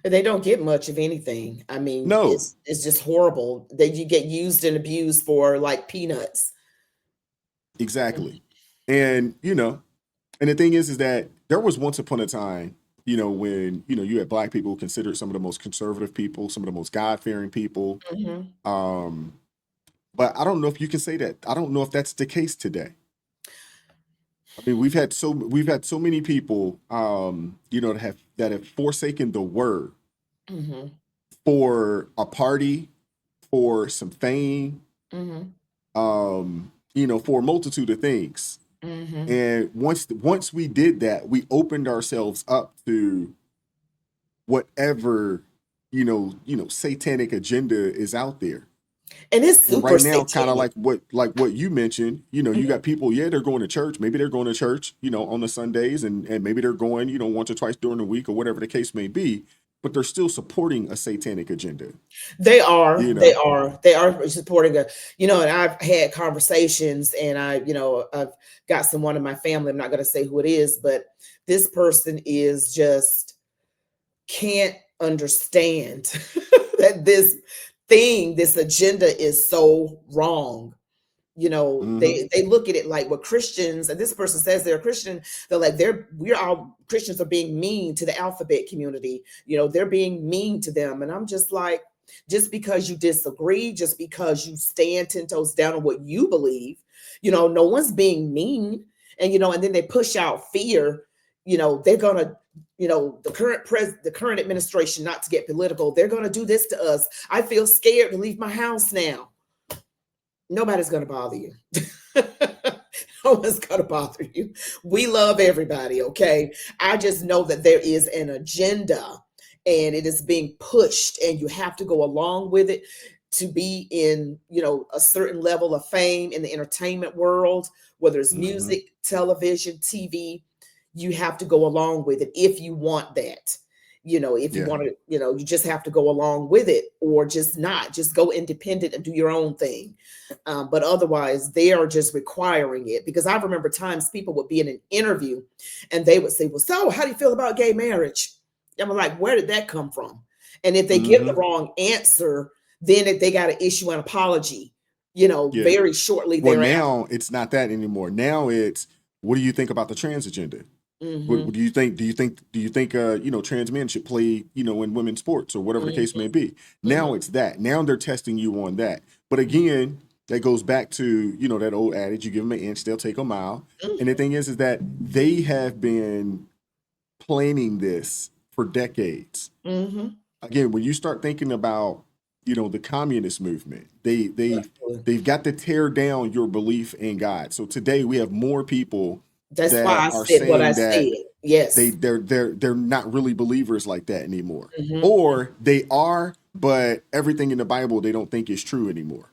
They don't get much of anything. I mean, no, it's just horrible that you get used and abused for like peanuts. Exactly. And, and the thing is that there was once upon a time, when, you had Black people considered some of the most conservative people, some of the most God-fearing people. But I don't know if you can say that. I don't know if that's the case today. I mean, we've had so many people, that have forsaken the word for a party, for some fame, for a multitude of things. And once we did that, we opened ourselves up to whatever satanic agenda is out there. And it's And super right now, kind of satanic. like what you mentioned, you got people, yeah, they're going to church. Maybe they're going to church, on the Sundays, and maybe they're going, once or twice during the week or whatever the case may be, but they're still supporting a satanic agenda, They are, you they know. are, they are supporting and I've had conversations, and I've got someone in my family, I'm not going to say who it is, but this person is just can't understand that this agenda is so wrong. Hmm. They look at it like, well, Christians, and this person says they're a Christian, they're like, we're all Christians are being mean to the alphabet community. They're being mean to them. And I'm just like, just because you disagree, just because you stand 10 toes down on what you believe, no one's being mean. And then they push out fear. They're gonna, the current administration, not to get political, they're gonna do this to us. I feel scared to leave my house now. Nobody's going to bother you. No one's going to bother you. We love everybody, okay? I just know that there is an agenda, and it is being pushed, and you have to go along with it to be in, a certain level of fame in the entertainment world, whether it's Hmm. music, television, TV. You have to go along with it if you want that. If you Yeah. want to, you just have to go along with it, or just not, just go independent and do your own thing. But otherwise, they are just requiring it. Because I remember times people would be in an interview and they would say, well, so how do you feel about gay marriage? I'm like, where did that come from? And if they give the Hmm. wrong answer, then they got to issue an apology, Yeah. very shortly Well, thereafter. now it's not that anymore. Now it's, what do you think about the trans agenda? What Hmm. do you think? Do you think trans men should play, in women's sports or whatever the case Hmm. may be? Now Hmm. it's that. Now they're testing you on that. But again, that goes back to, that old adage, you give them an inch, they'll take a mile. And the Hmm. thing is that they have been planning this for decades. Hmm. Again, when you start thinking about, the communist movement, they've got to tear down your belief in God. So today we have more people That's why that I are said what I saying that said. Yes. they're not really believers like that anymore, Hmm. or they are, but everything in the Bible they don't think is true anymore.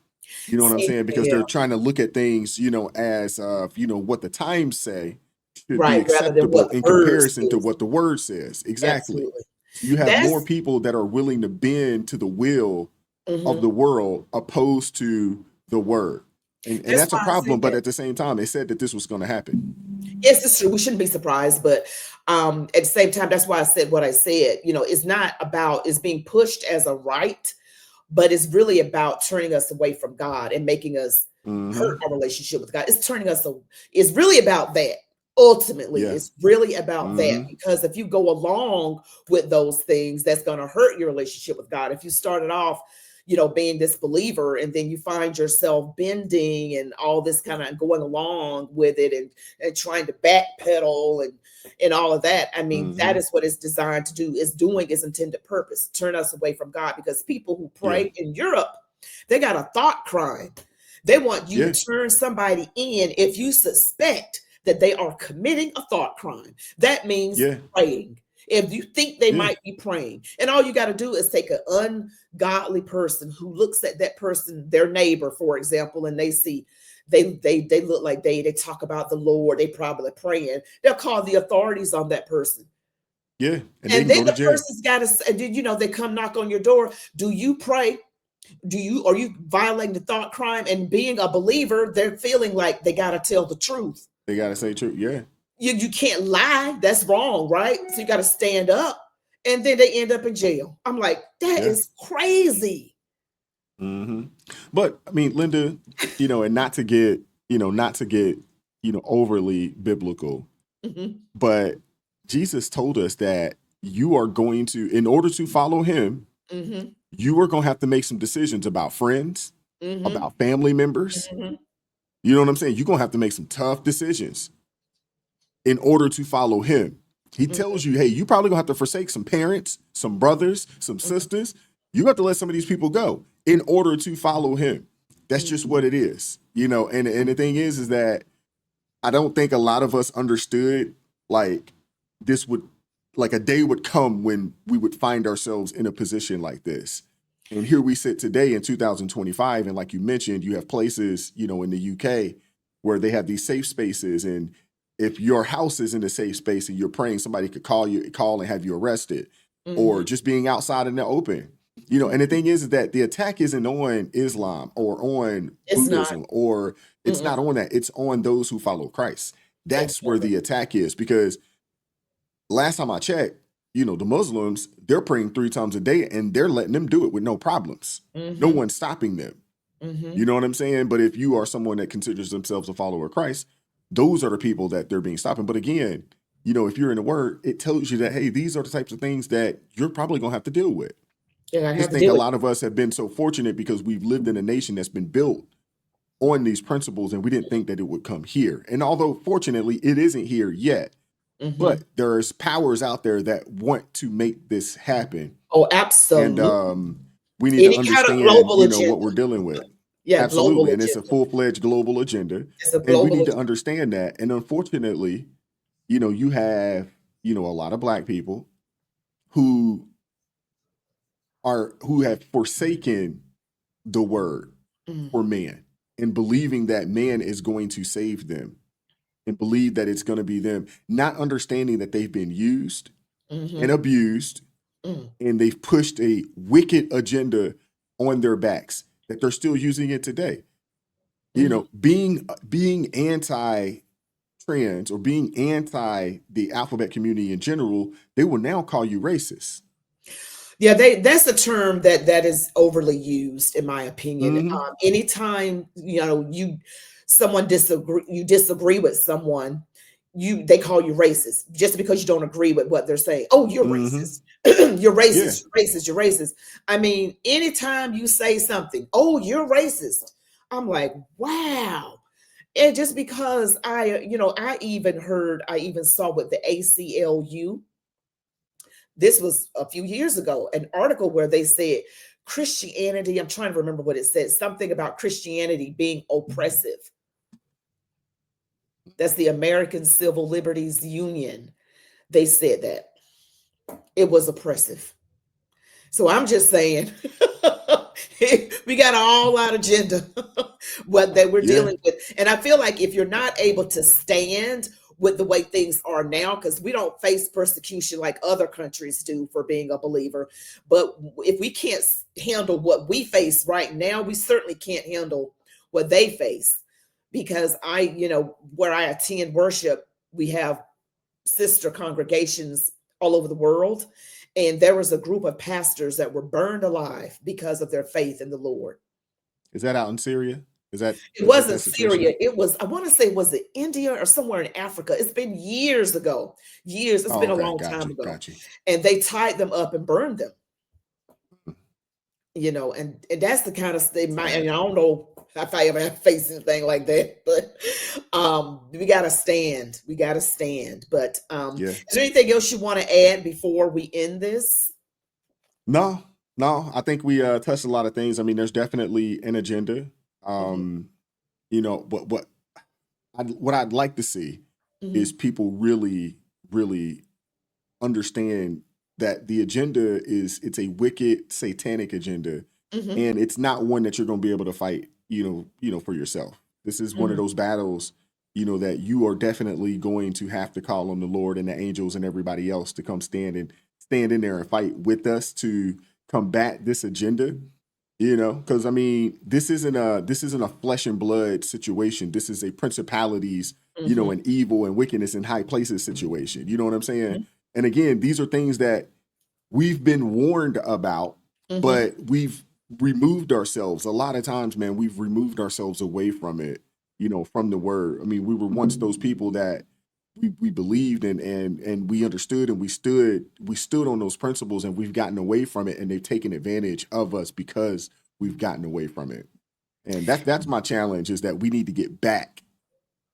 You know what I'm See, saying? Because yeah, they're trying to look at things, as what the times say should be right. Rather than acceptable what the in word comparison to says. what the word says. Exactly. Absolutely. So you have more That's people that are willing to bend to the will of hmm the world opposed to the word. And that's that's a why I said problem, but that. at the same time, they said that this was going to happen. Yes, it's true. We shouldn't be surprised, but at the same time, that's why I said what I said. It's not about it's being pushed as a right, but it's really about turning us away from God and making us hurt Hmm. our relationship with God. It's turning us. It's really about that. Ultimately, Yeah. it's really about that, Hmm. because if you go along with those things, that's going to hurt your relationship with God. If you started off, being this believer, and then you find yourself bending and all this kind of going along with it, and trying to backpedal and all of that. I mean, that Hmm. is what it's designed to do. It's doing its intended purpose, turn us away from God. Because people who Yeah. pray in Europe, they got a thought crime. They want you to Yeah. turn somebody in if you suspect that they are committing a thought crime. That means Yeah. praying. If you think they Yeah. might be praying, and all you got to do is take an ungodly person who looks at that person, their neighbor, for example, and they see they look like they talk about the Lord, they probably praying. They'll call the authorities on that person. Yeah. And they And can then go to the jail. person's got to, they come knock on your door. Do you pray? Are you violating the thought crime? And being a believer, they're feeling like they got to tell the truth. They gotta say truth. Yeah. You can't lie. That's wrong, right? So you got to stand up. And then they end up in jail. I'm like, that Yeah. is crazy. Hmm. But I mean, Linda, and not to get overly biblical, Hmm. but Jesus told us that you are going to, in order to follow him, Hmm. you are going to have to make some decisions about friends, Hmm. about family members. Hmm. You know what I'm saying? You're going to have to make some tough decisions in order to follow him. He Hmm. tells you, hey, you probably gonna have to forsake some parents, some brothers, some sisters. You have to let some of these people go in order to follow him. That's just what it is, And the thing is that I don't think a lot of us understood like this would like a day would come when we would find ourselves in a position like this. And here we sit today in 2025. And like you mentioned, you have places, you know, in the UK where they have these safe spaces. And if your house is in a safe space and you're praying, somebody could call and have you arrested, or just being outside in the open. You know, and the thing is that the attack isn't on Islam or on It's not. Buddhism, or it's not on that. It's on those who follow Christ. That's where the attack is, because last time I checked, you know, the Muslims, they're praying 3 times a day and they're letting them do it with no problems. No one's stopping them. You know what I'm saying? But if you are someone that considers themselves a follower of Christ, those are the people that they're being stopping. But again, you know, if you're in the word, it tells you that, hey, these are the types of things that you're probably going to have to deal with. Yeah, I just think a lot of us have been so fortunate because we've lived in a nation that's been built on these principles, and we didn't think that it would come here. And although fortunately it isn't here yet, but there's powers out there that want to make this happen. Oh, absolutely. And we need to understand, you know, what we're dealing with. Yeah, absolutely. And it's a full-fledged global agenda. And we need to understand that. And unfortunately, you know, you have, you know, a lot of Black people who have forsaken the word for man, and believing that man is going to save them, and believe that it's going to be them, not understanding that they've been used and abused, and they've pushed a wicked agenda on their backs, that they're still using it today. You know, being anti-trans or being anti the alphabet community in general, they will now call you racist. Yeah, that's a term that is overly used, in my opinion. Anytime, you know, someone disagree with someone, they call you racist just because you don't agree with what they're saying. Oh, you're racist. You're racist. You're racist. You're racist. I mean, anytime you say something, oh, you're racist, I'm like, wow. And just because I even saw with the ACLU. This was a few years ago, an article where they said Christianity, I'm trying to remember what it said, something about Christianity being oppressive. That's the American Civil Liberties Union. They said that it was oppressive. So I'm just saying, we got an all-out agenda what that we're dealing with. And I feel like if you're not able to stand with the way things are now, because we don't face persecution like other countries do for being a believer. But if we can't handle what we face right now, we certainly can't handle what they face. Because where I attend worship, we have sister congregations all over the world. And there was a group of pastors that were burned alive because of their faith in the Lord. Is that out in Syria? It wasn't Syria. It was, I want to say, was it India or somewhere in Africa? It's been years ago. It's been a long time ago. And they tied them up and burned them. You know, and that's the kind of thing. I don't know if I ever have faced anything like that, but we got to stand. We got to stand. But is there anything else you want to add before we end this? No, I think we touched a lot of things. I mean, there's definitely an agenda. You know, but what I'd like to see is people really, really understand that the agenda it's a wicked, satanic agenda, and it's not one that you're going to be able to fight, you know, for yourself. This is one of those battles, you know, that you are definitely going to have to call on the Lord and the angels and everybody else to come stand in there and fight with us to combat this agenda. You know, because I mean, this isn't a flesh and blood situation. This is a principalities, you know, and evil and wickedness in high places situation. You know what I'm saying? And again, these are things that we've been warned about, but we've removed ourselves. A lot of times, man, we've removed ourselves away from it, you know, from the word. I mean, we were once those people that we believed and we understood and we stood on those principles, and we've gotten away from it, and they've taken advantage of us because we've gotten away from it. And that's my challenge, is that we need to get back.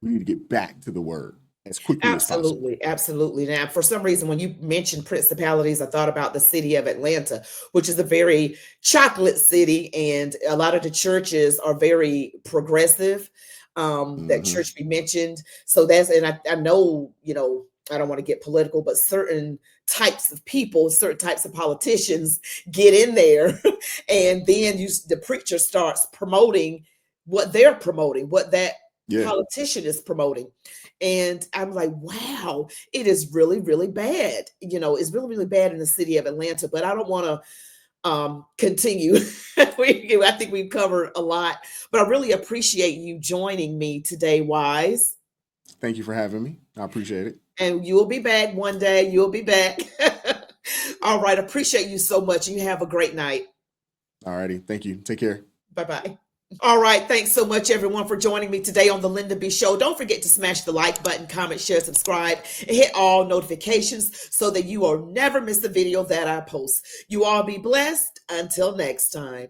We need to get back to the word as quickly as possible. Absolutely. Now, for some reason, when you mentioned principalities, I thought about the city of Atlanta, which is a very chocolate city, and a lot of the churches are very progressive. That church we mentioned. So I know, you know, I don't want to get political, but certain types of people, certain types of politicians get in there, and then the preacher starts promoting what they're promoting, what that politician is promoting. And I'm like, wow, it is really, really bad. You know, it's really, really bad in the city of Atlanta, but I don't want to continue. I think we've covered a lot, but I really appreciate you joining me today, Wise. Thank you for having me. I appreciate it. And you will be back one day. You'll be back. All right. Appreciate you so much. You have a great night. All righty. Thank you. Take care. Bye-bye. All right. Thanks so much, everyone, for joining me today on the Linda B Show. Don't forget to smash the like button, comment, share, subscribe, and hit all notifications so that you will never miss the video that I post. You all be blessed. Until next time.